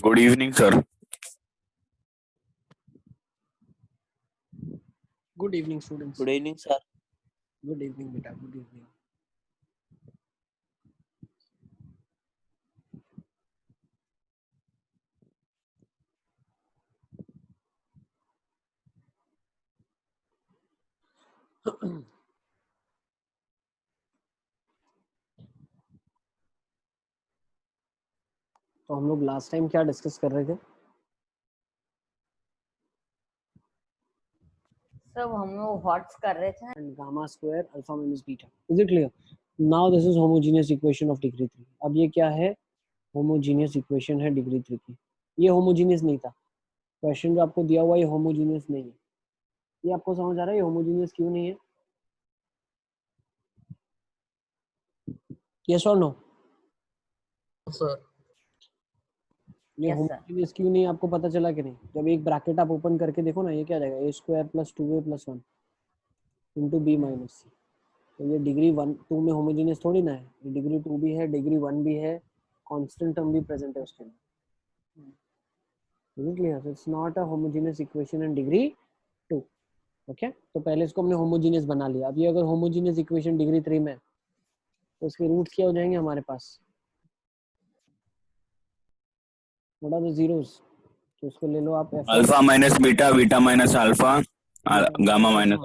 Good evening sir. Good evening, students. Good evening, sir. Good evening, beta. Good evening. तो हम लोग last time क्या discuss कर रहे थे? सब हम लोग व्हाट्स कर रहे थे And gamma square alpha minus beta. Is it clear? Now this is homogeneous equation of degree 3. अब ये क्या है? Homogeneous equation है degree 3 की. ये homogeneous नहीं था. क्वेश्चन जो आपको दिया हुआ ये homogeneous नहीं है. ये आपको समझ आ रहा है ये homogeneous क्यों नहीं है? Yes or no? Sir. ये Yes, sir. होमोजेनियस क्यों नहीं आपको पता चला कि नहीं? जब एक ब्रैकेट आप ओपन करके देखो ना, ये क्या जाएगा? a square plus 2a plus 1 into b minus c. तो ये डिग्री 2 में होमोजेनियस थोड़ी ना है. ये डिग्री 2 भी है, डिग्री 1 भी है, कांस्टेंट टर्म भी प्रेजेंट है उसके अंदर. Clear? It's not a homogeneous equation in degree 2. Okay, तो पहले इसको हमने होमोजेनियस बना लिया. अब ये अगर होमोजेनियस इक्वेशन डिग्री 3 में है तो इसके रूट्स क्या हो जाएंगे हमारे पास? What are the zeros? तो इसको ले लो आप alpha minus beta, beta minus alpha, gamma minus.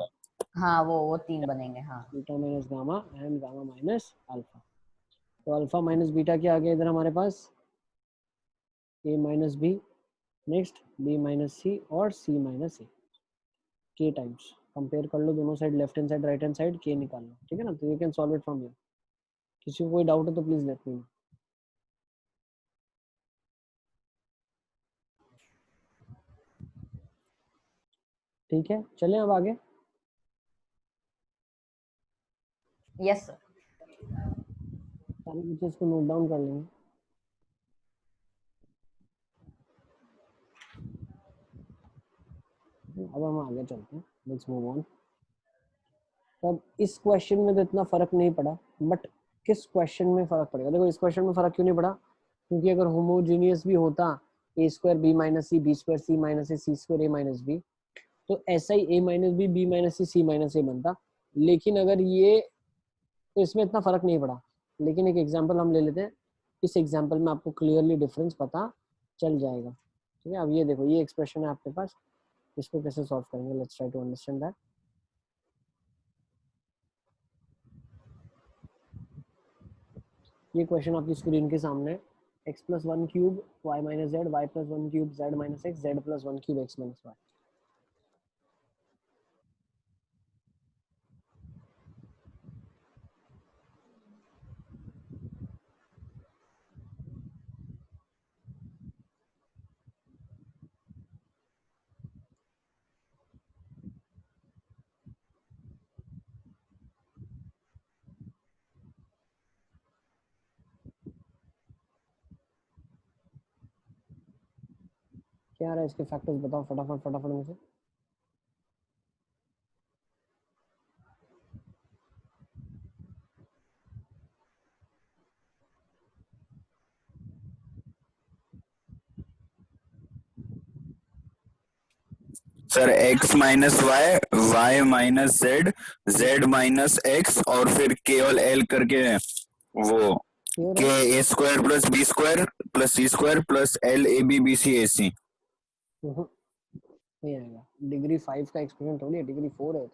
हाँ वो तीन बनेंगे. हाँ, beta minus gamma and gamma minus alpha. तो अल्फा माइनस बीटा क्या आ गया इधर हमारे पास? a minus b, next b minus c और c minus a. k times. Compare कर लो दोनों side, left hand side right hand side, k निकाल लो. ठीक है ना? तो you can solve it from here. किसी को कोई डाउट है तो प्लीज लेट मी नो. ठीक है, चलें अब आगे. Yes sir. सारे बच्चे इसको नोट डाउन कर लेंगे. अब हम आगे चलते हैं. Let's move on. तब इस क्वेश्चन में तो इतना फर्क नहीं पड़ा, बट किस क्वेश्चन में फर्क पड़ेगा? देखो इस क्वेश्चन में फर्क क्यों नहीं पड़ा? क्योंकि अगर होमोजीनियस भी होता ए स्क्वायर बी माइनस सी, बी स्क्वायर सी माइनस ए, सी स्क्वायर ए माइनस बी, तो ऐसा ही ए minus b, b minus c, c minus ए बनता. लेकिन अगर ये, तो इसमें इतना फर्क नहीं पड़ा. लेकिन एक एग्जाम्पल हम ले लेते हैं. इस एग्जाम्पल में आपको क्लियरली डिफरेंस पता चल जाएगा. ठीक है, अब ये देखो, ये एक्सप्रेशन है आपके पास, इसको कैसे सॉल्व करेंगे? Let's try to understand that. ये क्वेश्चन आपकी स्क्रीन के सामने है. x plus 1 cube y minus Z, y plus 1 cube z minus X, z plus 1 cube x minus Y. क्या आ रहा है इसके फैक्टर्स बताओ फटाफट फटाफट मुझे. Sir x minus Y, Y minus Z, Z minus x और फिर केवल l करके वो k a square plus b square plus c square plus l a b b c a c. नहीं आएगा. डिग्री 5 का एक्सप्रेशन थोड़ी है, डिग्री 4 है.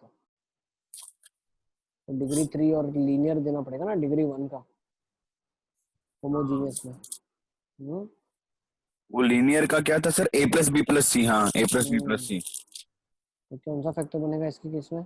तो डिग्री 3 और लीनियर देना पड़ेगा ना डिग्री 1 का होमोजीनियस में. वो लीनियर का क्या था sir? a plus b plus c. हाँ, a plus b plus c. तो कौन सा फैक्टर बनेगा इसके केस में?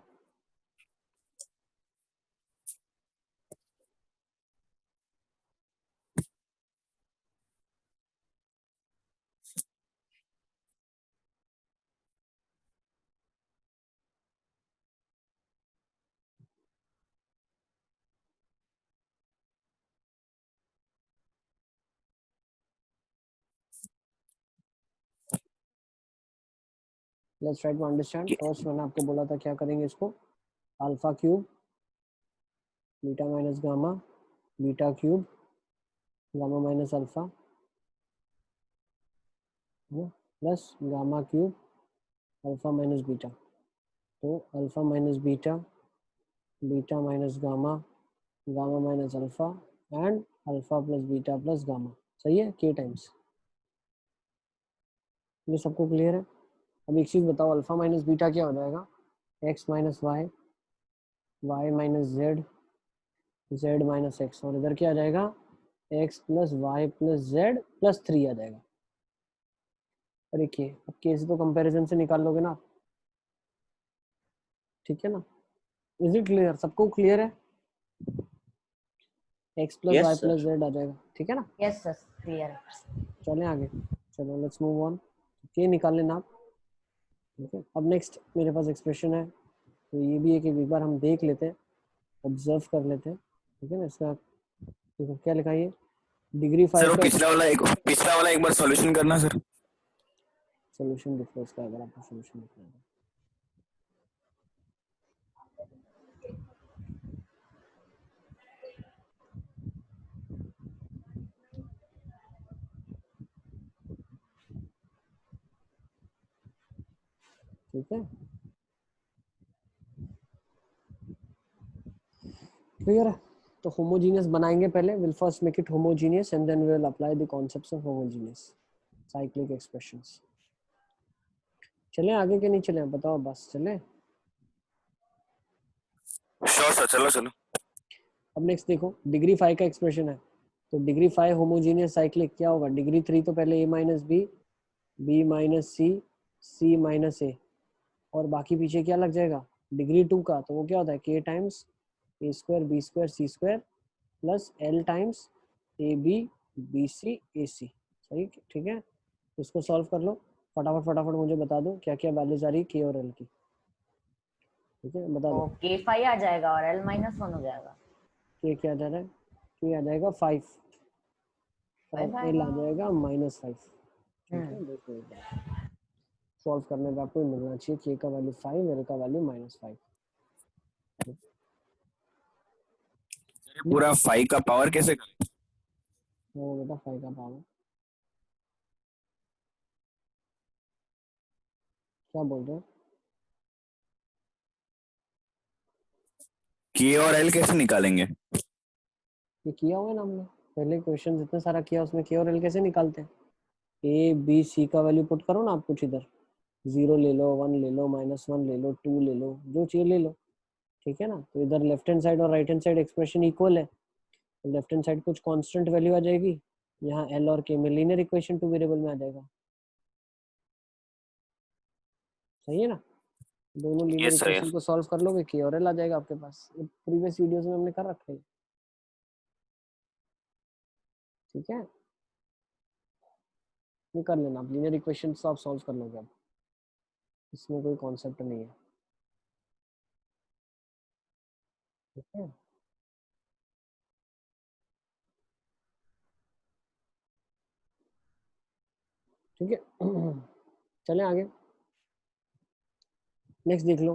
Let's try to understand. First मैंने आपको बोला था क्या करेंगे इसको? Alpha cube beta minus gamma, beta cube gamma minus alpha, है ना, plus gamma cube alpha minus beta, तो alpha minus beta, beta minus gamma, gamma minus alpha and alpha plus beta plus gamma, सही है, के times. ये सबको clear है? अब एक चीज बताओ, अल्फा माइनस बीटा क्या हो जाएगा, X minus Y, Y minus Z, Z minus x, और इधर क्या आ जाएगा, X plus Y plus Z plus 3 आ जाएगा। और देखिए अब केस तो कंपैरिजन से निकाल लोगे ना, ठीक है ना, इज इट क्लियर, सबको क्लियर है? X plus y Yes, sir. Plus z आ जाएगा, ठीक है ना। Yes sir clear. चलें आगे, चलो लेट्स मूव ऑन, के निकाल लेना आप, ठीक है। अब नेक्स्ट मेरे पास एक्सप्रेशन है, तो ये भी है कि एक बार हम देख लेते हैं, ऑब्जर्व कर लेते हैं, ठीक है ना। इसका देखो क्या लिखा है, ये डिग्री सर 5 वो का पिछला वाला एक बार सॉल्यूशन करना सर। सोल्यूशन दिखो इसका, अगर आपको सोल्यूशन दिखना है, ठीक है, क्लियर है। तो होमोजीनियस बनाएंगे पहले, will first make it homogeneous and then we will apply the concepts of homogeneous cyclic expressions. चलें आगे के नहीं चलें, बताओ बस चलें। श्योर सर, चलो चलो। अब नेक्स्ट देखो, डिग्री 5 का एक्सप्रेशन है, तो डिग्री 5 होमोजीनियस साइक्लिक क्या होगा, डिग्री 3 तो पहले a minus b, b minus c, c minus a, और बाकी पीछे क्या लग जाएगा, डिग्री 2 का, तो वो क्या होता है k times a square b square c square plus l times a b b c a c, सही, ठीक है। इसको सॉल्व कर लो फटाफट फटाफट, मुझे बता दो क्या क्या वैल्यूज आ रही है के और एल की, ठीक है, बता तो दो। K5 आ जाएगा और L-1 हो जाएगा। के क्या आ जा रहा है, के आ जाएगा 5 5 और एल आ आएगा। जाएगा -5, ठीक है। देखो एक बार सॉल्व करने पे आपको मिलना चाहिए के का वैल्यू 5, एल का वैल्यू -5। पूरा 5 का पावर कैसे करें? वो बेटा 5 का पावर क्या बोल रहे हो, के और एल कैसे निकालेंगे? ये किया हुआ है ना हमने, पहले क्वेश्चन इतना सारा किया, उसमें के और एल कैसे निकालते हैं, ए बी सी का वैल्यू पुट करो ना आप कुछ इधर, 0 ले लो, 1 ले लो, -1 ले लो, 2 ले लो, जो चाहिए ले लो, ठीक है ना। तो इधर लेफ्ट हैंड साइड और right hand side expression equal है, तो लेफ्ट हैंड साइड कुछ कांस्टेंट वैल्यू आ जाएगी, यहाँ एल और के में लीनियर इक्वेशन 2 वेरिएबल में आ जाएगा, सही है ना। दोनों linear yes sir, equation yes. को सॉल्व कर लोगे, के और एल आ जाएगा आपके पास, प्रीवियस वीडियोस में हमने कर रखा है, ठीक है। ये कर लेना, आप लीनियर इक्वेशन आप सॉल्व कर लोगे, अब इसमें कोई कॉन्सेप्ट नहीं है, ठीक है। ठीक है चलें आगे, नेक्स्ट देख लो।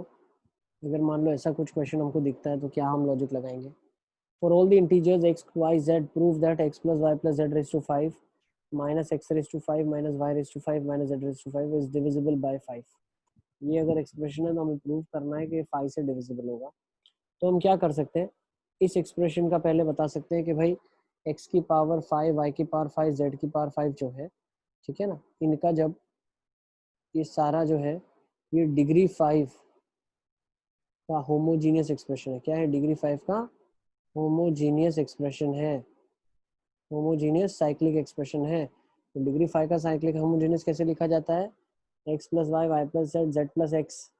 अगर मान लो ऐसा कुछ क्वेश्चन हमको दिखता है तो क्या हम लॉजिक लगाएंगे, for all the integers x y z prove that x plus y plus z raised to 5 minus x raised to 5 minus y raised to 5 minus z raised to 5 is divisible by 5। ये अगर expression है तो हमें prove करना है कि 5 से divisible होगा। तो हम क्या कर सकते हैं, इस एक्सप्रेशन का पहले बता सकते हैं कि भाई x की पावर 5, y की पावर 5, z की पावर 5 जो है, ठीक है ना, इनका जब ये सारा जो है ये डिग्री 5 का होमोजीनियस एक्सप्रेशन है, क्या है, डिग्री 5 का होमोजीनियस एक्सप्रेशन है, होमोजीनियस साइक्लिक एक्सप्रेशन है। तो डिग्री 5 का साइक्लिक होमोजीनियस कैसे लिखा जाता है, x plus Y, Y plus Z, Z plus X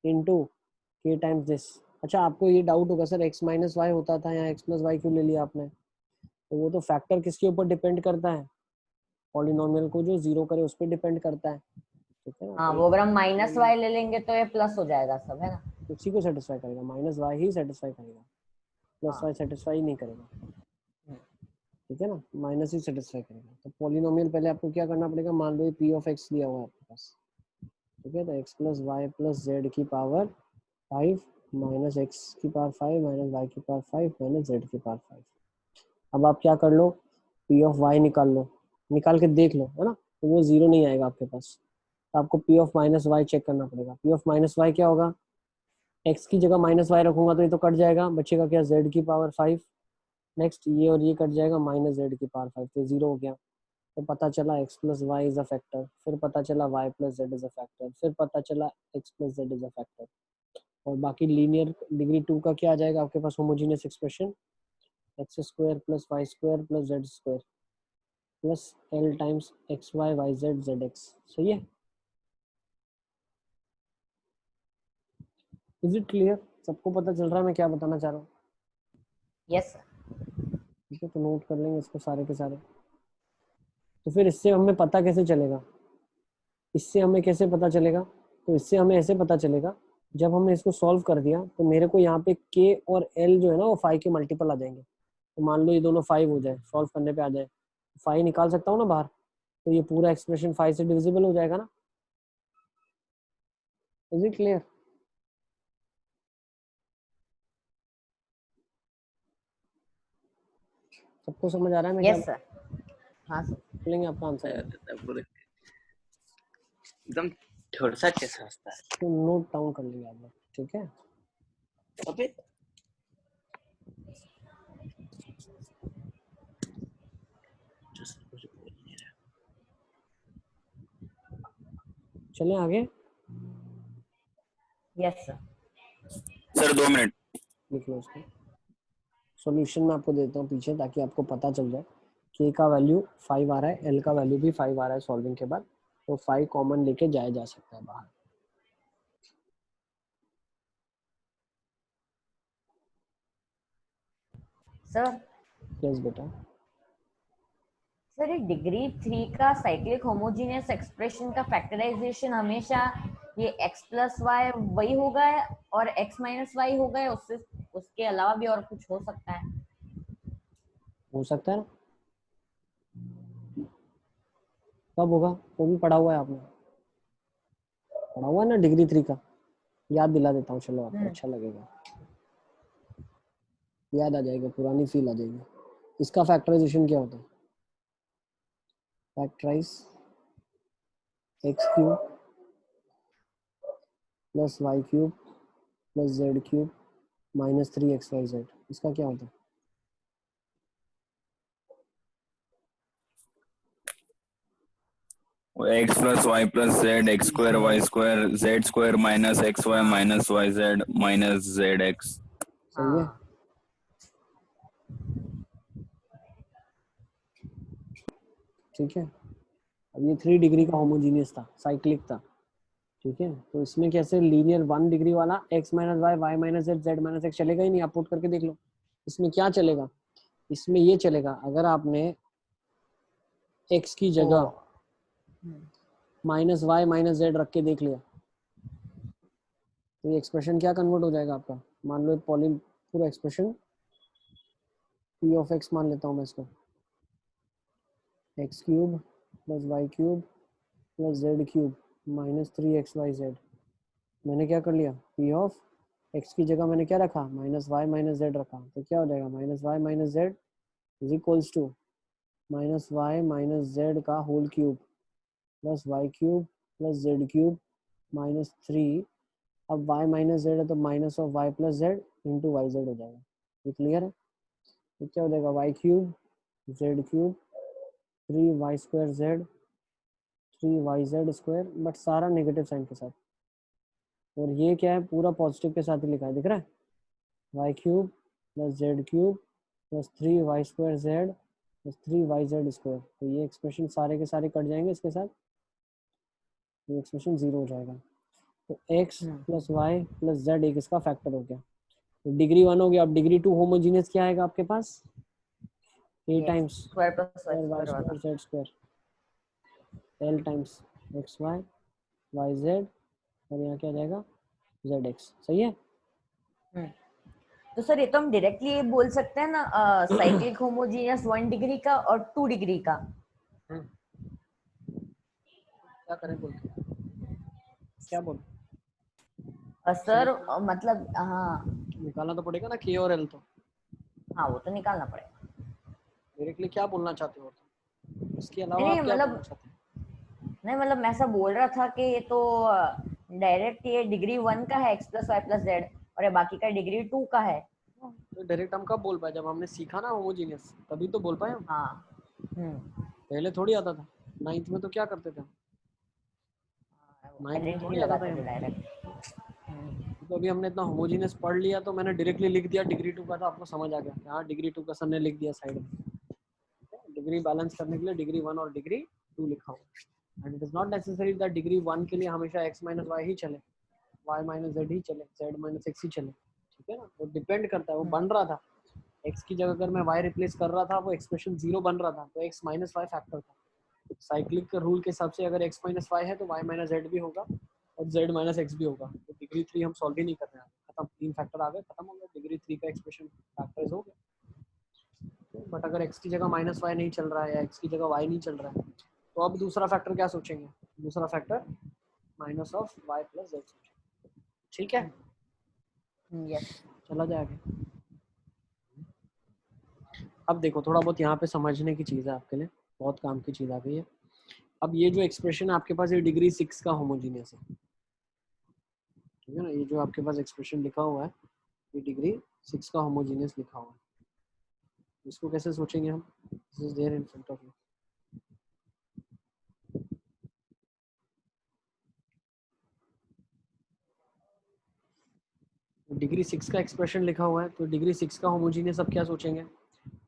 into के टाइम्स दिस। अच्छा आपको ये डाउट होगा सर x माइनस वाई होता था, यहाँ x प्लस वाई क्यों ले लिया आपने, तो वो तो फैक्टर किसके ऊपर डिपेंड करता है, पॉलिनोमियल को जो जीरो करे उस पर डिपेंड करता है, ठीक है ना। हाँ तो वो अगर हम -y ले लेंगे तो ये प्लस हो जाएगा सब, है ना। उसी को सेटिस्फाई करेगा, माइनस वाई ही सेटिस्फाई करेगा, प्लस हाँ। वाई सेटिस्फाई नहीं करेगा, ठीक है ना, माइनस ही सेटिस्फाई करेगा। तो पॉलिनोमियल पहले आपको क्या करना पड़ेगा, मान लो पी ऑफ एक्स दिया हुआ है आपके पास, ठीक है, तो X plus Y plus Z की पावर 5 माइनस एक्स की पावर 5 माइनस वाई की पावर 5 माइनस जेड की पावर 5। अब आप क्या कर लो, पी ऑफ वाई निकाल लो, निकाल के देख लो, है ना, तो वो जीरो नहीं आएगा आपके पास, तो आपको p of minus y check करना पड़ेगा। पी ऑफ माइनस वाई क्या होगा, एक्स की जगह माइनस वाई रखूंगा तो ये तो कट जाएगा, बचेगा क्या, जेड की पावर 5। नेक्स्ट ये और ये कट जाएगा, माइनस जेड की पावर 5, तो जीरो हो गया। तो पता चला x plus y is a factor, फिर पता चला y plus z is a factor, फिर पता चला x plus z is a factor. और बाकी लीनियर डिग्री 2 का क्या आ जाएगा आपके पास, homogeneous expression x square plus y square plus z square plus l times x y y z z x. सही है, इज इट क्लियर? सबको पता चल रहा है मैं क्या बताना चाह रहा हूँ? Yes sir. ठीक है, तो नोट कर लेंगे इसको सारे के सारे। तो फिर इससे हमें पता कैसे चलेगा, इससे हमें कैसे पता चलेगा, तो इससे हमें ऐसे पता चलेगा, जब हमने इसको सॉल्व कर दिया तो मेरे को यहाँ पे k और l जो है ना वो 5 के मल्टीपल आ जाएंगे। तो मान लो ये दोनों 5 हो जाए, सॉल्व करने पे आ जाए, 5 निकाल सकता हूँ ना बाहर, तो ये पूरा एक्सप्रेशन 5 से डिविजिबल हो जाएगा ना। Is it clear? सबको समझ आ रहा है मैं क्या यस सर। हाँ सर। बोलेंगे? आपका आंसर है एकदम थोड़ा सा कैसा हंसता है तो नोट डाउन कर लिया आप लोग, ठीक है। अबे मुझे बोल नहीं रहा। चलें आगे, यस सर। Sir 2 minute. लिख लो इसको। सॉल्यूशन मैं आपको देता हूँ पीछे, ताकि आपको पता चल जाए। k का वैल्यू 5 आ रहा है, l का वैल्यू भी 5 आ रहा है सॉल्विंग के बाद, तो 5 कॉमन लेके जाया जा सकता है बाहर। सर यस बेटा। सर ये डिग्री 3 का साइक्लिक होमोजीनियस एक्सप्रेशन का फैक्टराइजेशन हमेशा ये x प्लस वाई वही होगा और x माइनस वाई होगा, उससे उसके अलावा भी और कुछ हो सकता है? हो सकता है ना, कब होगा वो भी पढ़ा हुआ है आपने, पढ़ा हुआ है ना डिग्री 3 का। याद दिला देता हूँ चलो आपको, अच्छा लगेगा, याद आ जाएगा, पुरानी फील आ जाएगी। इसका फैक्टराइजेशन क्या होता है, factorise x cube plus y cube plus z cube minus 3xyz, इसका क्या होता है? X plus Y plus z x square y square z square minus x y minus y z minus z x. सही है, हाँ। ठीक है। अब ये 3 डिग्री का होमोजीनियस था, साइक्लिक था, ठीक है। तो इसमें कैसे लीनियर 1 डिग्री वाला x minus Y Y minus Z Z minus x चलेगा ही नहीं, आप पुट करके देख लो। इसमें क्या चलेगा, इसमें ये चलेगा, अगर आपने x की जगह माइनस वाई माइनस जेड रख के देख लिया, तो ये एक्सप्रेशन क्या कन्वर्ट हो जाएगा आपका, मान लो पॉलिन पूरा एक्सप्रेशन p ऑफ x मान लेता हूँ मैं इसको, x cube plus y cube plus z cube minus 3xyz। मैंने क्या कर लिया, p ऑफ x की जगह मैंने क्या रखा, माइनस वाई माइनस जेड रखा, तो क्या हो जाएगा, minus y minus z is equals to minus y minus z का whole cube plus y cube plus z cube minus 3। अब y माइनस जेड है तो minus of y plus z into y z हो जाएगा। ये clear है? तो क्या हो जाएगा, y cube z cube 3y square z 3yz square, but सारा नेगेटिव साइन के साथ। और ये क्या है, पूरा पॉजिटिव के साथ ही लिखा है, दिख रहा है, y cube plus z cube plus 3y square z plus 3yz square. तो ये एक्सप्रेशन सारे के सारे कट जाएंगे इसके साथ, ये एक्सप्रेशन जीरो हो जाएगा। तो x plus Y plus z एक इसका फैक्टर हो गया, तो डिग्री 1 हो गया। अब डिग्री 2 होमोजीनियस क्या आएगा आपके पास, a times square plus Y y square वाला। Square z square l times x y y z, और यहाँ क्या आ जाएगा जेड एक्स। सही है? तो सर ये तो हम डायरेक्टली ये बोल सकते हैं ना, साइक्लिक होमोजीनियस 1 डिग्री का और 2 डिग्री का। क्या करें बोल के, क्या बोल, सर मतलब हाँ। निकालना तो पड़ेगा ना k और l, तो हाँ वो तो निकालना पड़ेगा। डायरेक्टली क्या बोलना चाहते हो तुम, इसके नहीं अलावा नहीं, आप क्या बोलना मतलब चाहते हैं? नहीं मतलब मैं ऐसा बोल रहा था कि ये तो डायरेक्ट ये डिग्री 1 का है x plus Y plus z और ये बाकी का डिग्री 2 का है। तो डायरेक्ट हम कब बोल पाए, जब हमने सीखा ना होमोजीनियस, तभी तो बोल पाए हम। हाँ पहले थोड़ी आता था, 9th में तो क्या करते थे हम, 9th में आइडेंटिटी थोड़ी आता था लगाते थे ये। डायरेक्ट। तो अभी हमने इतना होमोजीनियस पढ़ लिया तो मैंने डायरेक्टली लिख दिया डिग्री 2 का, तो आपको समझ आ गया हाँ डिग्री 2 का सर ने लिख दिया साइड में। डिग्री बैलेंस करने के लिए डिग्री 1 और डिग्री 2 लिखा हुआ। And it is not necessary that degree 1 के लिए हमेशा x माइनस वाई ही चले, y माइनस जेड ही चले, z माइनस एक्स ही चले, ठीक है ना। वो डिपेंड करता है, वो बन रहा था x की जगह अगर मैं y रिप्लेस कर रहा था वो एक्सप्रेशन 0 बन रहा था, तो x माइनस वाई फैक्टर था। साइक्लिक के रूल के हिसाब से अगर x माइनस वाई है तो y माइनस जेड भी होगा और z माइनस एक्स भी होगा। तो डिग्री 3 हम सॉल्व ही नहीं कर रहे हैं, खत्म, 3 फैक्टर आ गए, खत्म हो गया, डिग्री 3 का एक्सप्रेशन फैक्टराइज हो गया। बट अगर x की जगह माइनस वाई नहीं चल रहा है या x की जगह y नहीं चल रहा है, तो अब दूसरा फैक्टर क्या सोचेंगे, दूसरा factor minus of y plus Z सोचेंगे, ठीक है। यस चला जाएगा। अब देखो थोड़ा बहुत यहाँ पे समझने की चीज़ है आपके लिए, बहुत काम की चीज़ आ गई है। अब ये जो एक्सप्रेशन है आपके पास, ये डिग्री 6 का होमोजीनियस है, ठीक है ना। ये जो आपके पास एक्सप्रेशन लिखा हुआ है ये डिग्री 6 का होमोजीनियस लिखा हुआ है। इसको कैसे सोचेंगे हम, this is there in front of you. Degree 6 का एक्सप्रेशन लिखा हुआ है, तो डिग्री 6 का होमोजीनियस अब क्या सोचेंगे,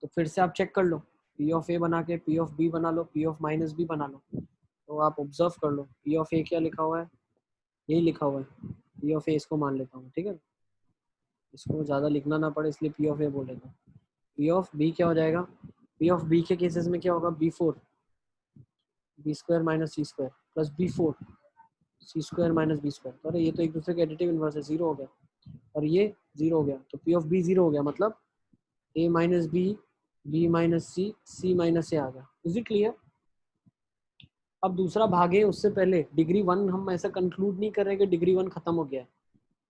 तो फिर से आप चेक कर लो, पी ऑफ ए बना के पी ऑफ बी बना लो, पी ऑफ माइनस बी बना लो। तो आप ऑब्जर्व कर लो, पी ऑफ ए क्या लिखा हुआ है, यही लिखा हुआ है, पी ऑफ ए इसको मान लेता हूँ, ठीक है, इसको ज़्यादा लिखना ना पड़े इसलिए पी ऑफ ए बोल लेता हूँ। पी ऑफ बी क्या हो जाएगा, पी ऑफ बी के केसेस में क्या होगा, b four b square minus c square plus b four c square minus b square. तो अरे ये तो एक दूसरे के एडिटिव इनवर्स है, जीरो हो गया, और ये जीरो हो गया, तो पी ऑफ बी जीरो हो गया, मतलब ए minus b minus c minus a आ गया। Is it clear. अब दूसरा भाग है, उससे पहले डिग्री 1 हम ऐसा कंक्लूड नहीं कर रहे कि डिग्री 1 खत्म हो गया है।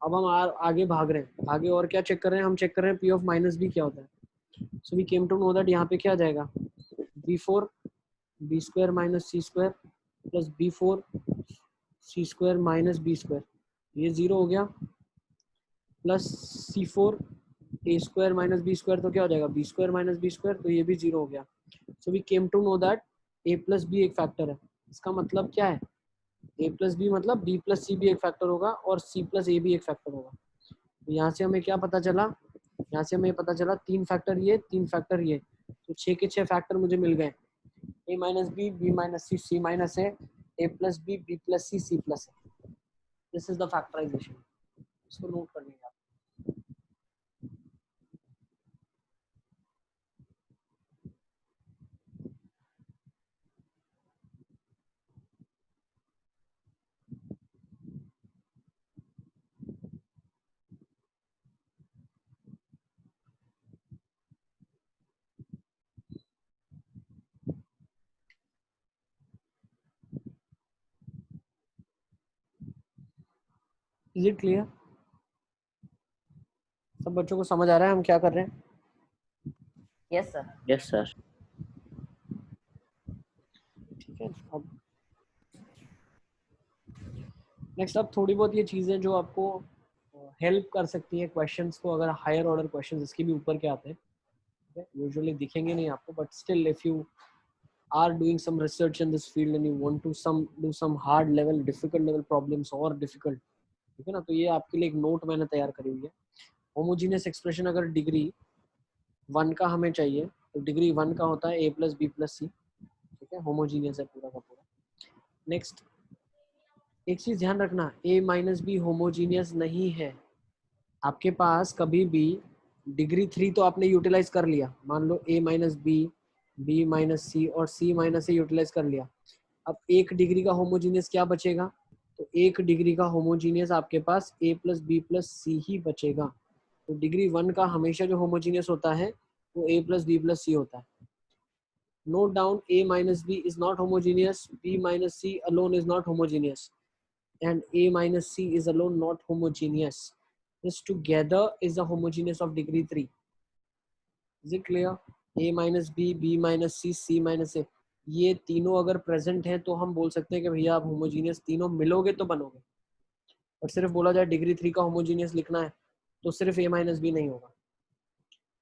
अब हम आगे भाग रहे हैं, आगे और क्या चेक कर रहे हैं, हम चेक कर रहे हैं पी ऑफ माइनस बी क्या होता है। So we came to know that यहाँ पे क्या आ जाएगा, b four b square minus c square plus b four c square minus b square, ये जीरो हो गया, plus c four a square minus b square, तो क्या हो जाएगा b square minus b square, तो ये भी जीरो हो गया। So we came to know that a plus b एक फैक्टर है। इसका मतलब क्या है, ए प्लस बी मतलब बी प्लस सी भी एक फैक्टर होगा और सी प्लस ए भी एक फैक्टर होगा। तो यहाँ से हमें क्या पता चला, यहाँ से हमें पता चला 3 फैक्टर ये 3 फैक्टर ये, तो 6 के 6 फैक्टर मुझे मिल गए, a minus b minus c minus a plus b plus c plus a. This is the factorisation, इसको नोट कर लेंगे आप। इज इट क्लियर, सब बच्चों को समझ आ रहा है हम क्या कर रहे हैं। Yes sir. Yes sir. ठीक है, अब नेक्स्ट अब थोड़ी बहुत ये चीज़ें जो आपको हेल्प कर सकती है क्वेश्चंस को, अगर हायर ऑर्डर क्वेश्चंस इसके भी ऊपर के आते हैं, यूजुअली दिखेंगे नहीं आपको, but still if you are doing some research in this field and you want to do some hard level difficult level problems or difficult, ठीक है ना, तो ये आपके लिए एक नोट मैंने तैयार करी हुई है। होमोजीनियस एक्सप्रेशन अगर डिग्री 1 का हमें चाहिए तो डिग्री 1 का होता है a प्लस बी प्लस सी, ठीक है, होमोजीनियस है पूरा का पूरा। नेक्स्ट एक चीज ध्यान रखना, a माइनस बी होमोजीनियस नहीं है। आपके पास कभी भी डिग्री 3 तो आपने यूटिलाइज कर लिया, मान लो a minus b minus c और सी माइनस ए यूटिलाइज कर लिया। अब एक डिग्री का होमोजीनियस क्या बचेगा, तो एक डिग्री का होमोजीनियस आपके पास a प्लस बी प्लस सी ही बचेगा। तो डिग्री 1 का हमेशा जो होमोजीनियस होता है वो a प्लस बी प्लस सी होता है। Note down, a minus b is not homogeneous, b minus c alone is not homogeneous, and a minus c is alone not homogeneous. This together is the homogeneous of degree 3. Is it clear? A minus b, b minus c, c minus a. ये तीनों अगर present हैं तो हम बोल सकते हैं कि भैया आप होमोजीनियस तीनों मिलोगे तो बनोगे। और सिर्फ बोला जाए डिग्री 3 का होमोजीनियस लिखना है तो सिर्फ a माइनस बी नहीं होगा।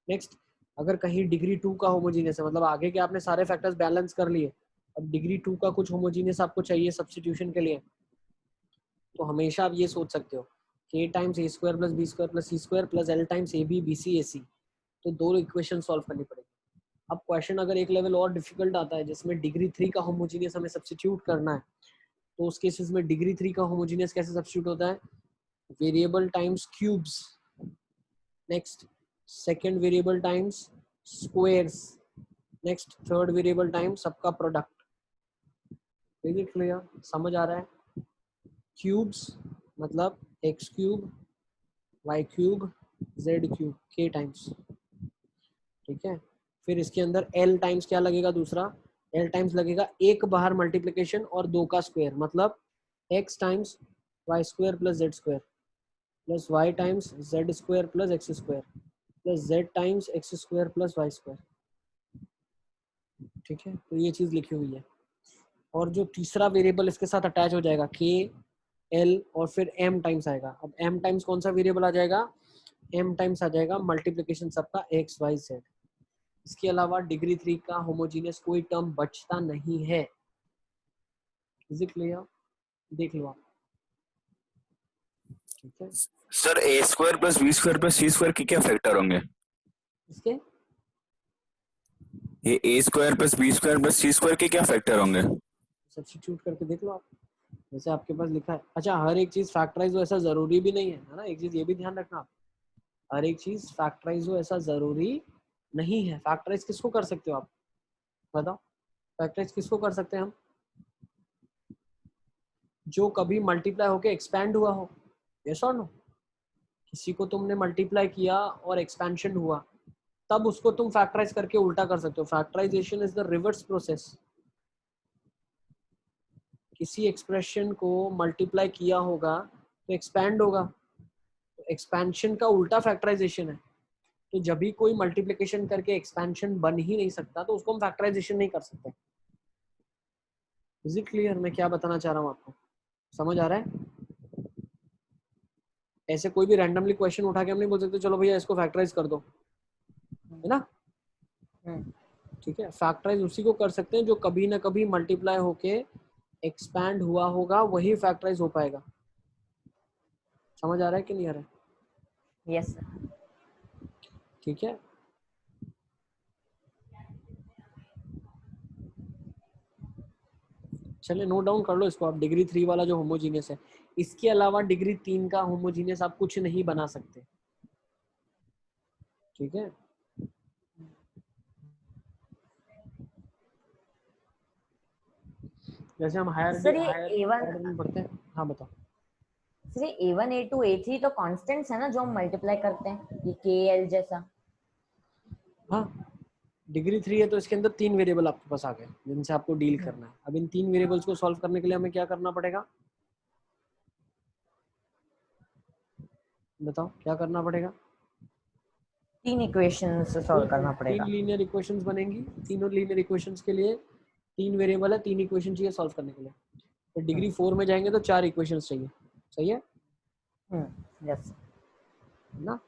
नेक्स्ट, अगर कहीं डिग्री 2 का होमोजीनियस है, मतलब आगे के आपने सारे फैक्टर्स बैलेंस कर लिए, अब डिग्री 2 का कुछ होमोजीनियस आपको चाहिए सब्स्टिट्यूशन के लिए, तो हमेशा आप ये सोच सकते हो k times a square plus b square plus c square plus l times ab bc ac, तो दो इक्वेशन सॉल्व करनी पड़ेगी। अब क्वेश्चन अगर एक लेवल और डिफिकल्ट आता है जिसमें डिग्री 3 का होमोजीनियस हमें सब्स्टिट्यूट करना है, तो उस केसेस में डिग्री 3 का होमोजीनियस कैसे सब्स्टिट्यूट होता है? Variable times cubes, next second variable times squares, next third variable times सबका प्रोडक्ट। देख लिया, समझ आ रहा है? क्यूब्स मतलब x cube, y cube, z cube, k times, ठीक है। फिर इसके अंदर l टाइम्स क्या लगेगा? दूसरा l टाइम्स लगेगा एक बाहर मल्टीप्लिकेशन और दो का स्क्वायर, मतलब x times y square plus z square plus y times z square plus x square plus z times x square plus y square, ठीक है। तो ये चीज लिखी हुई है। और जो तीसरा वेरिएबल इसके साथ अटैच हो जाएगा k l और फिर m टाइम्स आएगा। अब m टाइम्स कौन सा वेरिएबल आ जाएगा? m टाइम्स आ जाएगा मल्टीप्लिकेशन सबका x y z। इसके अलावा डिग्री 3 का होमोजीनियस कोई टर्म बचता नहीं है। Is it clear? देख लो आप, ठीक है। Sir a square plus b square plus c square के क्या फैक्टर होंगे? इसके ये a square plus b square plus c square के क्या फैक्टर होंगे? सब्स्टिट्यूट करके देख लो आप, जैसे आपके पास लिखा है। अच्छा, हर एक चीज फैक्टराइज हो ऐसा जरूरी भी नहीं है ना, एक चीज ये भी ध्यान रखना आप, हर एक चीज फैक्टराइज हो ऐसा जरूरी नहीं है। फैक्टराइज किसको कर सकते हो आप बताओ? फैक्टराइज किसको कर सकते हैं हम? जो कभी मल्टीप्लाई होके एक्सपैंड हुआ हो, यस और नो। किसी को तुमने मल्टीप्लाई किया और एक्सपेंशन हुआ, तब उसको तुम फैक्टराइज करके उल्टा कर सकते हो। Factorisation is the reverse process. किसी एक्सप्रेशन को मल्टीप्लाई किया होगा तो एक्सपैंड होगा, तो एक्सपेंशन का उल्टा फैक्टराइजेशन है। तो जब भी कोई मल्टीप्लिकेशन करके एक्सपेंशन बन ही नहीं सकता तो उसको हम फैक्टराइजेशन नहीं कर सकते। इज इट क्लियर मैं क्या बताना चाह रहा हूँ आपको? समझ आ रहा है? ऐसे कोई भी रैंडमली क्वेश्चन उठा के हम नहीं बोल सकते चलो भैया इसको फैक्टराइज कर दो, है ना? ठीक है, फैक्टराइज उसी को कर सकते हैं जो कभी ना कभी मल्टीप्लाई होके एक्सपैंड हुआ होगा, वही फैक्टराइज हो पाएगा। समझ आ रहा है कि नहीं आ रहा है? Yes sir. ठीक है, चलिए नोट डाउन कर लो इसको आप। डिग्री 3 वाला जो होमोजीनियस है, इसके अलावा डिग्री 3 का होमोजीनियस आप कुछ नहीं बना सकते, ठीक है। जैसे हम हायर सर ये हायर A1 ऑर्डर में पढ़ते हैं। हाँ बताओ। सर ये A1 A2 A3 तो कांस्टेंट्स है ना जो हम मल्टीप्लाई करते हैं, ये KL जैसा। हाँ, डिग्री 3 है तो इसके अंदर 3 वेरिएबल आपके पास आ गए जिनसे आपको डील करना है। अब इन 3 वेरिएबल्स को सॉल्व करने के लिए हमें क्या करना पड़ेगा? बताओ क्या करना पड़ेगा? 3 इक्वेशन से सॉल्व करना पड़ेगा। 3 लीनियर इक्वेशंस बनेंगी। तीनों लीनियर इक्वेशंस के लिए 3 वेरिएबल है, 3 इक्वेशन चाहिए सॉल्व करने के लिए। तो डिग्री 4 में जाएंगे तो 4 इक्वेशंस चाहिए, सही है यस ना?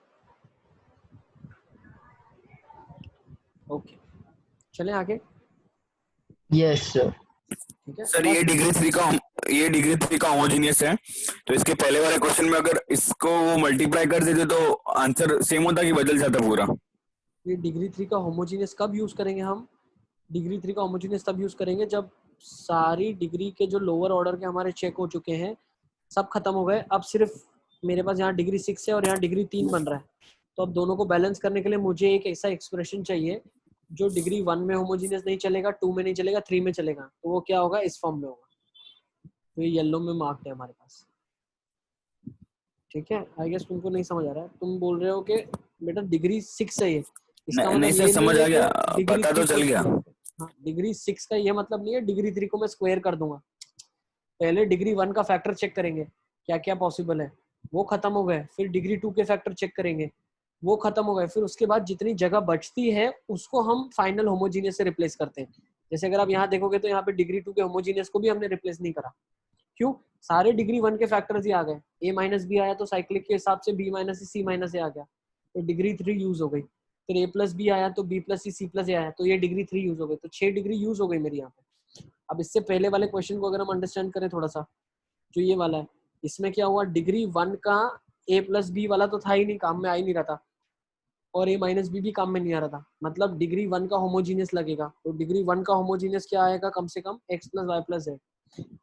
ओके, चलें आगे। Yes sir. ठीक है सर ये डिग्री 3 का होमोजीनियस है, तो इसके पहले वाले क्वेश्चन में अगर इसको वो मल्टीप्लाई कर देते तो आंसर सेम होता कि बदल जाता पूरा? ये डिग्री 3 का होमोजीनियस कब यूज करेंगे हम? डिग्री 3 का होमोजीनियस तब यूज करेंगे जब सारी डिग्री के जो लोअर ऑर्डर के हमारे चेक हो चुके हैं, सब खत्म हो गए। अब सिर्फ मेरे पास यहाँ डिग्री 6 है और यहाँ डिग्री 3 बन रहा है, तो अब दोनों को बैलेंस करने के लिए मुझे एक ऐसा एक्सप्रेशन चाहिए जो डिग्री 1 में होमोजीनियस नहीं चलेगा, 2 में नहीं चलेगा, 3 में चलेगा। तो वो क्या होगा? इस फॉर्म में होगा। तो ये येलो में मार्क्ड है हमारे पास, ठीक है। आई गेस तुमको नहीं समझ आ रहा है, तुम बोल रहे हो कि बेटा डिग्री 6 है ये, इसका मतलब नहीं सर, ये समझ नहीं आ है गया, कि डिग्री पता तो 3 चल गया। हाँ, डिग्री 6 का ये मतलब नहीं है डिग्री 3 को मैं स्क्वायर कर दूंगा। पहले डिग्री 1 का फैक्टर चेक करेंगे क्या क्या पॉसिबल है, वो खत्म हो गए। फिर डिग्री 2 के फैक्टर चेक करेंगे, वो खत्म हो गए। फिर उसके बाद जितनी जगह बचती है उसको हम फाइनल होमोजीनियस से रिप्लेस करते हैं। जैसे अगर आप यहाँ देखोगे तो यहाँ पे डिग्री 2 के होमोजीनियस को भी हमने रिप्लेस नहीं करा। क्यों? सारे डिग्री 1 के फैक्टर्स ही आ गए। a माइनस बी आया तो साइक्लिक के हिसाब से b minus c minus a आ गया, तो डिग्री 3 यूज हो गई। फिर a प्लस बी आया तो b प्लस सी प्लस ए आया, तो ये डिग्री 3 यूज हो गई, तो 6 डिग्री यूज हो गई मेरी यहाँ पे। अब इससे पहले वाले क्वेश्चन को अगर हम अंडरस्टैंड करें थोड़ा सा, जो ये वाला है, इसमें क्या हुआ, डिग्री 1 का a प्लस बी वाला तो था ही नहीं, काम में आ ही नहीं रहा था, और a माइनस बी भी काम में नहीं आ रहा था, मतलब डिग्री 1 का होमोजीनियस लगेगा। तो डिग्री 1 का होमोजीनियस क्या आएगा, कम से कम x plus Y plus z.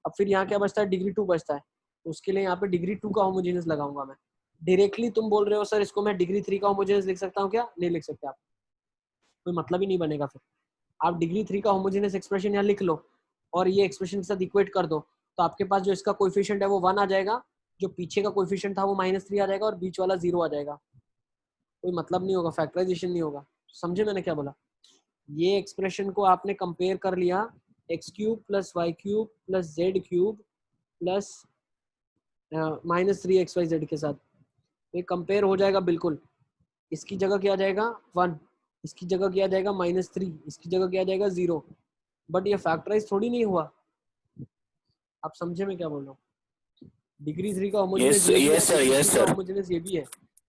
अब फिर यहाँ क्या बचता है, डिग्री 2 बचता है, तो उसके लिए यहाँ पे डिग्री 2 का होमोजीनियस लगाऊंगा मैं। डायरेक्टली तुम बोल रहे हो सर इसको मैं डिग्री 3 का होमोजीनियस लिख सकता हूँ क्या? नहीं लिख सकते आप, कोई मतलब ही नहीं बनेगा। फिर आप डिग्री 3 का होमोजीनियस एक्सप्रेशन यहाँ लिख लो और ये एक्सप्रेशन के साथ इक्वेट कर दो, तो आपके पास जो इसका कोएफिशिएंट है वो 1 आ जाएगा, जो पीछे का कोएफिशिएंट था वो -3 आ जाएगा, और बीच वाला 0 आ जाएगा। कोई मतलब नहीं होगा, फैक्टराइजेशन नहीं होगा। समझे मैंने क्या बोला? ये एक्सप्रेशन को आपने कंपेयर कर लिया x cube plus y cube plus z cube plus -3xyz के साथ, ये कंपेयर हो जाएगा बिल्कुल। इसकी जगह क्या आ जाएगा 1, इसकी जगह क्या आ जाएगा -3, इसकी जगह क्या आ जाएगा 0, बट ये फैक्टराइज थोड़ी नहीं हुआ। आप समझे मैं क्या बोल रहा हूँ? डिग्री 3 का होमोजीनियस ये भी है, yes sir, डिग्री yes 3 का sir. होमोजीनियस ये भी है,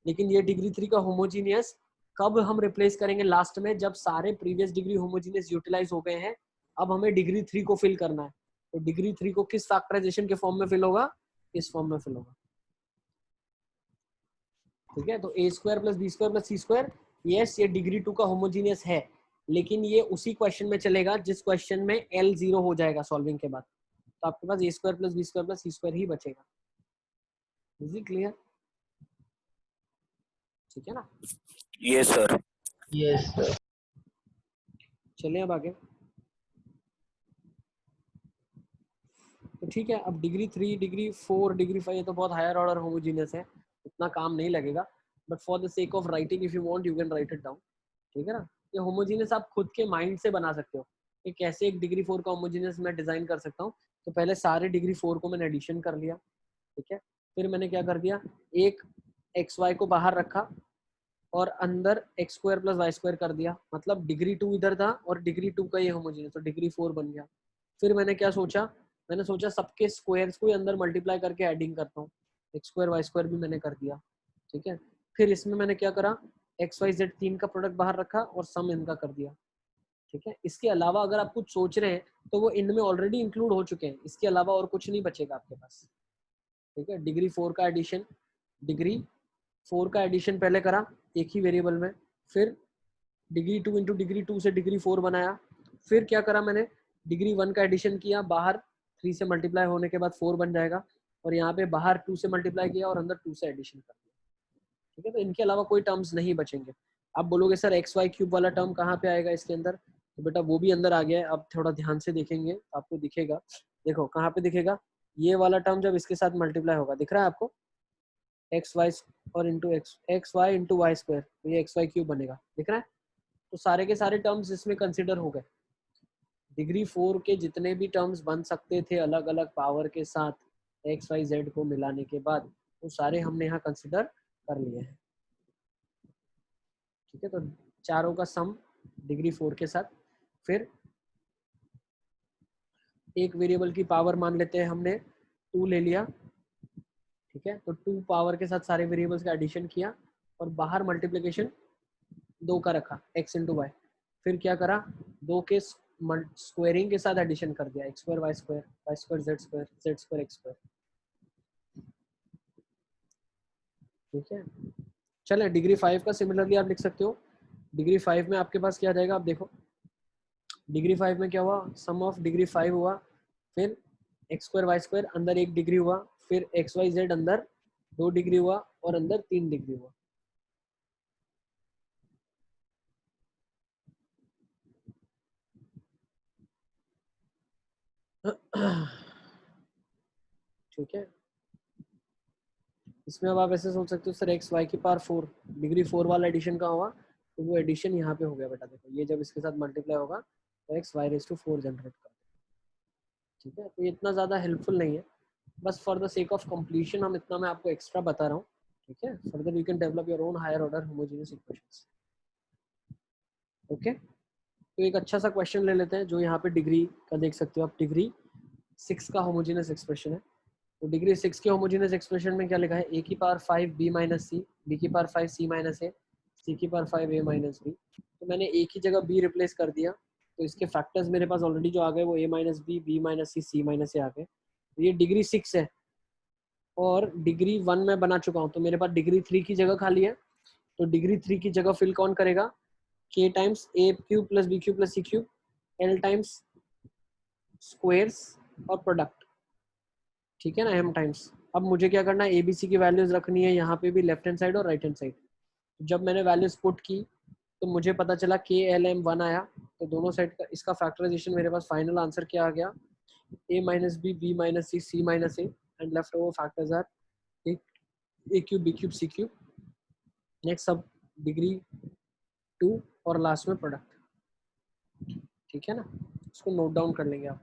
लेकिन ये डिग्री 3 का होमोजीनियस कब हम रिप्लेस करेंगे लास्ट में, जब सारे प्रीवियस डिग्री होमोजीनियस यूटिलाइज हो गए हैं। अब हमें डिग्री 3 को फिल करना है, तो डिग्री 3 को किस फैक्टराइजेशन के फॉर्म में फिल होगा, इस फॉर्म में फिल होगा। ठीक है, तो a square plus b square plus c square, yes ये डिग्री 2 का होमोजीनियस है, लेकिन ये उसी क्वेश्चन में चलेगा जिस क्वेश्चन में l 0 हो जाएगा सॉल्विंग के बाद, तो आपके पास a square plus b square plus c square ही बचेगा। Is it clear? ठीक है ना? Yes sir. Yes, sir. चलिए अब आगे। तो ठीक है, अब डिग्री 3, डिग्री 4, डिग्री 5 ये तो बहुत हायर ऑर्डर होमोजीनियस है, इतना काम नहीं लगेगा, but for the sake of writing if you want you can write it down. ठीक है ना? ये होमोजीनियस आप खुद के माइंड से बना सकते हो कि कैसे एक डिग्री 4 का होमोजीनियस मैं डिजाइन कर सकता हूँ। तो पहले सारे डिग्री 4 को मैंने एडिशन कर लिया, ठीक है, फिर मैंने क्या कर दिया, एक एक्स वाई को बाहर रखा और अंदर x square plus y square कर दिया, मतलब डिग्री 2 इधर था और डिग्री 2 का ये होमोजीनियस, तो डिग्री 4 बन गया। फिर मैंने क्या सोचा, मैंने सोचा सबके स्क्वायर्स को अंदर मल्टीप्लाई करके एडिंग करता हूँ, एक्स स्क्वायर वाई स्क्वायर भी मैंने कर दिया। ठीक है, फिर इसमें मैंने क्या करा, एक्स वाई जेड 3 का प्रोडक्ट बाहर रखा और सम इनका कर दिया। ठीक है, इसके अलावा अगर आप कुछ सोच रहे हैं तो वो इनमें ऑलरेडी इंक्लूड हो चुके हैं, इसके अलावा और कुछ नहीं बचेगा आपके पास। ठीक है, डिग्री 4 का एडिशन, डिग्री 4 का एडिशन पहले करा एक ही वेरिएबल में, फिर डिग्री 2 इंटू डिग्री 2 से डिग्री 4 बनाया, फिर क्या करा मैंने, डिग्री 1 का एडिशन किया, बाहर 3 से मल्टीप्लाई होने के बाद 4 बन जाएगा, और यहाँ पे बाहर 2 से मल्टीप्लाई किया और अंदर 2 से एडिशन कर दिया। ठीक है, तो इनके अलावा कोई टर्म्स नहीं बचेंगे। आप बोलोगे सर एक्स वाई क्यूब वाला टर्म कहाँ पे आएगा इसके अंदर, तो बेटा वो भी अंदर आ गया है। अब थोड़ा ध्यान से देखेंगे आपको दिखेगा, देखो कहाँ पे दिखेगा, ये वाला टर्म जब इसके साथ मल्टीप्लाई होगा, दिख रहा है आपको, एक्स वाई और into x y into y square, तो ये एक्स वाई क्यूब बनेगा, दिख रहा है? तो सारे के सारे टर्म्स इसमें कंसिडर हो गए। डिग्री 4 के जितने भी टर्म्स बन सकते थे अलग अलग पावर के साथ एक्स वाई जेड को मिलाने के बाद, वो सारे हमने यहाँ कंसिडर कर लिए हैं। ठीक है, तो चारों का सम डिग्री 4 के साथ, फिर एक वेरिएबल की पावर मान लेते हैं हमने 2 ले लिया। ठीक है, तो 2 पावर के साथ सारे वेरिएबल्स का एडिशन किया और बाहर मल्टीप्लिकेशन 2 का रखा x इंटू वाई, फिर क्या करा, 2 के स्क्वायरिंग के साथ एडिशन कर दिया, x square y square z square x square. ठीक है, चले डिग्री 5 का सिमिलरली आप लिख सकते हो। डिग्री 5 में आपके पास क्या आ जाएगा, आप देखो डिग्री 5 में क्या हुआ, सम ऑफ डिग्री 5 हुआ, फिर एक्स स्क्वायर वाई स्क्वायर अंदर 1 डिग्री हुआ, फिर एक्स वाई जेड अंदर 2 डिग्री हुआ और अंदर 3 डिग्री हुआ। ठीक है, इसमें अब आप ऐसे सोच सकते हो सर एक्स वाई की पावर 4, डिग्री 4 वाला एडिशन का हुआ, तो वो एडिशन यहाँ पे हो गया बेटा, देखो ये जब इसके साथ मल्टीप्लाई होगा तो x y raise to 4 generate कर। ठीक है, तो ये इतना ज़्यादा हेल्पफुल नहीं है, बस for the sake of completion हम इतना मैं आपको एक्स्ट्रा बता रहा हूँ। ठीक है, further you can develop your own higher order homogeneous equations. Okay, तो एक अच्छा सा क्वेश्चन ले लेते हैं जो यहाँ पे डिग्री का देख सकते हो आप, डिग्री 6 का होमोजेनियस एक्सप्रेशन है। तो डिग्री 6 के होमोजेनियस एक्सप्रेशन में क्या लिखा है, a की पावर 5 b माइनस सी, b की पावर 5 c माइनस ए, c की पावर 5 a माइनस बी। तो मैंने a की जगह b रिप्लेस कर दिया, तो इसके फैक्टर्स मेरे पास ऑलरेडी जो आ गए वो a minus b, b minus c, c minus a आ गए। तो ये डिग्री 6 है और डिग्री 1 में बना चुका हूँ, तो मेरे पास डिग्री 3 की जगह खाली है। तो डिग्री 3 की जगह फिल कौन करेगा, k times a cube plus b cube plus c cube, l times squares और प्रोडक्ट, ठीक है ना, m टाइम्स। अब मुझे क्या करना है, एबीसी की वैल्यूज रखनी है यहाँ पे भी, लेफ्ट हैंड साइड और राइट हैंड साइड। जब मैंने वैल्यूज पुट की तो मुझे पता चला के एल एम 1 आया, तो दोनों साइड का इसका फैक्टराइजेशन मेरे पास फाइनल आंसर क्या आ गया, a minus b, b minus c, c minus a, and left over factors are a cube, b cube, c cube. Next सब डिग्री 2 और लास्ट में प्रोडक्ट, ठीक है ना। इसको नोट डाउन कर लेंगे आप।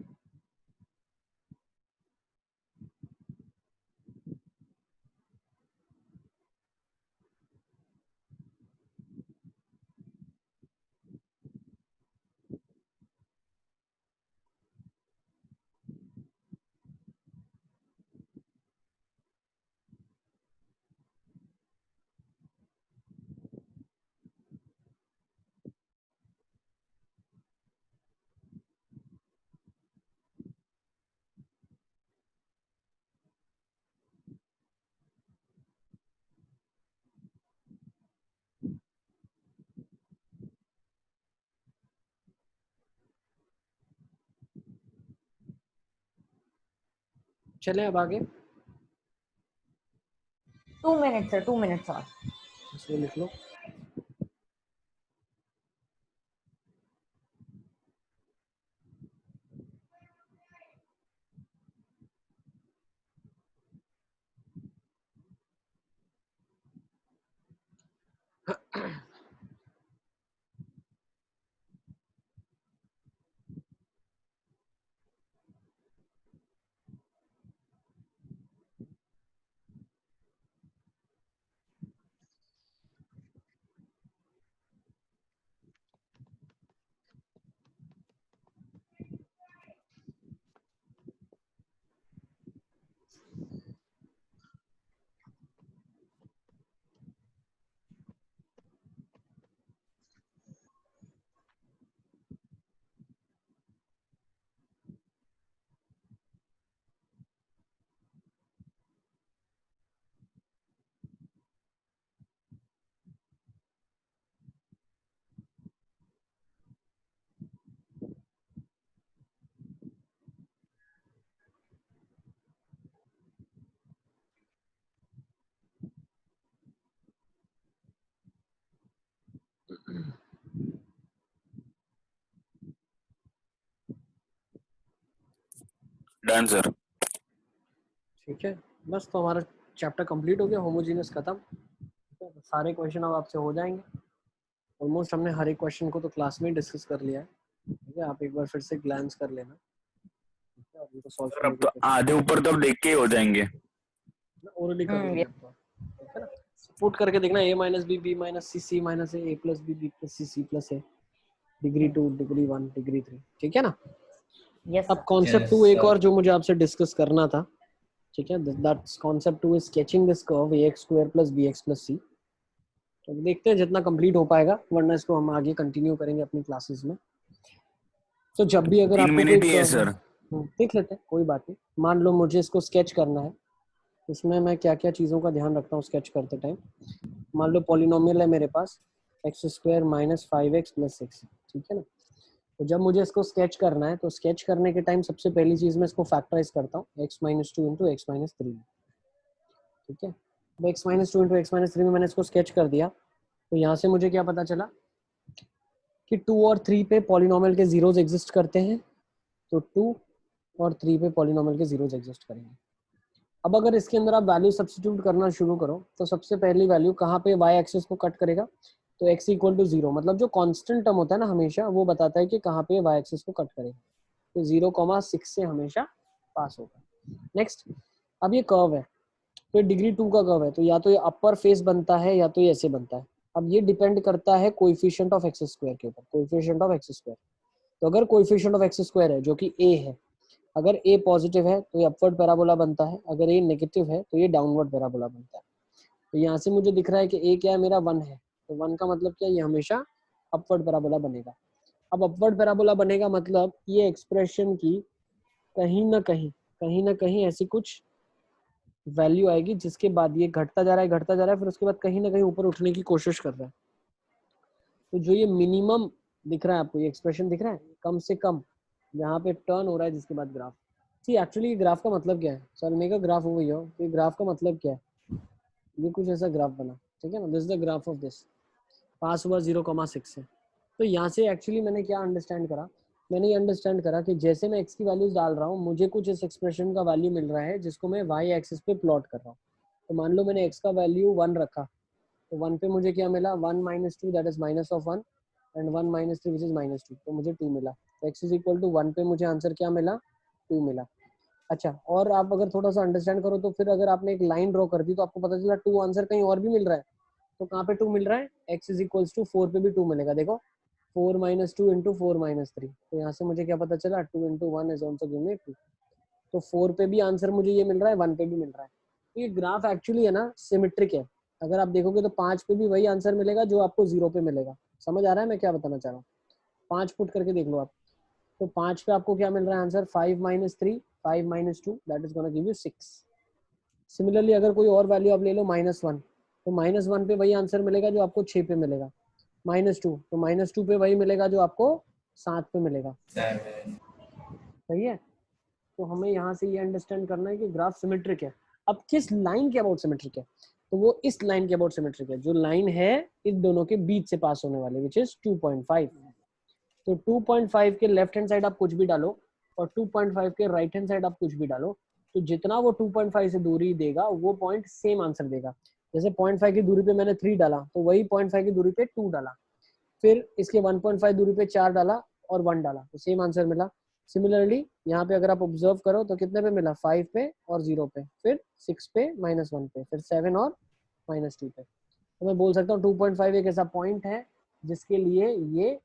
चले अब आगे, 2 मिनट्स सर, 2 मिनट्स और। इसमें लिख लो। Done sir. ठीक है, बस तो हमारा चैप्टर कंप्लीट हो गया, होमोजीनियस खत्म। ठीक है, सारे क्वेश्चन अब आपसे हो जाएंगे। ऑलमोस्ट हमने हर एक क्वेश्चन को तो क्लास में ही डिस्कस कर लिया है। ठीक है, आप एक बार फिर से ग्लैंस कर लेना, ठीक है, उनको सॉल्व सर करने अब की तो कोशिश आधे ऊपर तो अब देख के ही हो जाएंगे। ओरली कर लेंगे अब तो, ठीक है ना। पुट करके देखना, a minus b, b minus c, c minus a plus b, b plus c, c plus a, degree 2, degree 1, degree 3, ठीक है ना। यस अब कॉन्सेप्ट 2 एक और जो मुझे आपसे डिस्कस करना था, ठीक है, that's concept 2 is sketching this curve ax square plus bx plus c। तो देखते हैं जितना कंप्लीट हो पाएगा, वरना इसको हम आगे कंटिन्यू करेंगे अपनी क्लासेस में। तो जब भी अगर 3 आपको कोई मिनट ही है कर्व, सर। देख लेते हैं, कोई बात नहीं। मान लो मुझे इसको स्केच करना है, इसमें मैं क्या क्या चीज़ों का ध्यान रखता हूँ स्केच करते टाइम। मान लो पॉलिनोमियल है मेरे पास x square minus 5x plus 6, ठीक है ना। तो जब मुझे इसको स्केच करना है, तो स्केच करने के टाइम सबसे पहली चीज़ मैं इसको फैक्टराइज करता हूँ x minus 2 into x minus 3, ठीक है। अब x minus 2 into x minus 3 में मैंने इसको स्केच कर दिया, तो यहाँ से मुझे क्या पता चला कि 2 और 3 पे पॉलिनोमियल के जीरोज एग्जिस्ट करते हैं, तो 2 और 3 पे पॉलिनोमियल के जीरोज एग्जिस्ट करेंगे। अब अगर इसके अंदर आप वैल्यू सब्स्टिट्यूट करना शुरू करो, तो सबसे पहली वैल्यू कहाँ पे y एक्सिस को कट करेगा, तो x इक्वल टू 0, मतलब जो कांस्टेंट टर्म होता है ना हमेशा, वो बताता है कि कहाँ पे y एक्सिस को कट करेगा। तो 0,6 से हमेशा पास होगा। नेक्स्ट, अब ये कर्व है, तो ये डिग्री 2 का कर्व है, तो या तो ये अपर फेस बनता है या तो ये ऐसे बनता है। अब ये डिपेंड करता है कोएफिशिएंट ऑफ एक्स स्क्वायर के ऊपर, कोएफिशिएंट ऑफ एक्स स्क्वायर। तो अगर कोएफिशिएंट ऑफ एक्स स्क्वायर है जो कि a है, अगर a पॉजिटिव है तो ये अपवर्ड पैराबोला बनता है, अगर a नेगेटिव है तो ये डाउनवर्ड पैराबोला बनता है। तो यहाँ से मुझे दिख रहा है कि a क्या है, मेरा 1 है, तो 1 का मतलब क्या है, ये हमेशा अपवर्ड पैराबोला बनेगा। अब अपवर्ड पैराबोला बनेगा मतलब ये एक्सप्रेशन की कहीं ना कहीं ऐसी कुछ वैल्यू आएगी जिसके बाद ये घटता जा रहा है, फिर उसके बाद कहीं ना कहीं ऊपर उठने की कोशिश कर रहा है। तो जो ये मिनिमम दिख रहा है आपको, ये एक्सप्रेशन दिख रहा है कम से कम यहाँ पे टर्न हो रहा है, जिसके बाद ग्राफ। सी एक्चुअली ग्राफ का मतलब क्या है, सर मेगा ग्राफ हो गई हो, तो ग्राफ का मतलब क्या है, ये कुछ ऐसा ग्राफ बना, ठीक है ना, this is the graph of this, pass हुआ 0,6 से। तो यहाँ से एक्चुअली मैंने क्या अंडरस्टैंड करा, मैंने ये अंडरस्टैंड करा कि जैसे मैं x की वैल्यूज डाल रहा हूँ, मुझे कुछ इस एक्सप्रेशन का वैल्यू मिल रहा है जिसको मैं y एक्सिस पे प्लॉट कर रहा हूँ। तो मान लो मैंने x का वैल्यू 1 रखा, तो 1 पे मुझे क्या मिला, 1 - 2 that is minus of 1 and 1 - 3 which is -2, तो मुझे 2 मिला। तो x इज इक्वल टू 1 पे मुझे आंसर क्या मिला, 2 मिला। अच्छा, और आप अगर थोड़ा सा अंडरस्टैंड करो तो फिर अगर आपने एक लाइन ड्रॉ कर दी तो आपको पता चला 2 आंसर कहीं और भी मिल रहा है। तो कहाँ पे 2 मिल रहा है, x इज इक्वल टू 4 पे भी 2 मिलेगा। देखो 4 - 2 इंटू 4 - 3, तो यहाँ से मुझे क्या पता चला, 2 into 1 is also give me 2। तो 4 पे भी आंसर मुझे ये मिल रहा है, 1 पे भी मिल रहा है। तो ये ग्राफ एक्चुअली है ना सिमेट्रिक है। अगर आप देखोगे तो 5 पे भी वही आंसर मिलेगा जो आपको 0 पे मिलेगा। समझ आ रहा है मैं क्या बताना चाह रहा हूँ, 5 पुट करके देख लो आप। तो 5 पे आपको क्या मिल रहा है answer, 5 - 3 5 - 2 that is gonna give you 6। Similarly अगर कोई और वैल्यू आप ले लो -1, तो -1 पे वही आंसर मिलेगा जो आपको 6 पे मिलेगा। -2, तो -2 पे वही मिलेगा जो आपको 7 पे मिलेगा। सही है। तो हमें यहाँ से ये अंडरस्टैंड करना है कि ग्राफ सिमेट्रिक है। अब किस लाइन के अबाउट सिमेट्रिक है, तो वो इस लाइन के अबाउट सिमेट्रिक है जो लाइन है इन दोनों के बीच से पास होने वाले, विच इज 2.5। तो 2.5 के लेफ्ट हैंड साइड आप कुछ भी डालो और 2.5 के राइट हैंड साइड आप कुछ भी डालो, तो जितना वो 2.5 से दूरी देगा वो पॉइंट सेम आंसर देगा। जैसे 0.5 की दूरी पे मैंने 3 डाला तो वही 0.5 की दूरी पे 2 डाला, फिर इसके 1.5 दूरी पे 4 डाला और 1 डाला, तो सेम आंसर मिला। सिमिलरली यहाँ पे अगर आप ऑब्जर्व करो तो कितने पे मिला, 5 पे और 0 पे, फिर 6 पे -1 पे, फिर 7 और -2 पे। तो मैं बोल सकता हूँ 2.5 एक ऐसा पॉइंट है जिसके लिए ये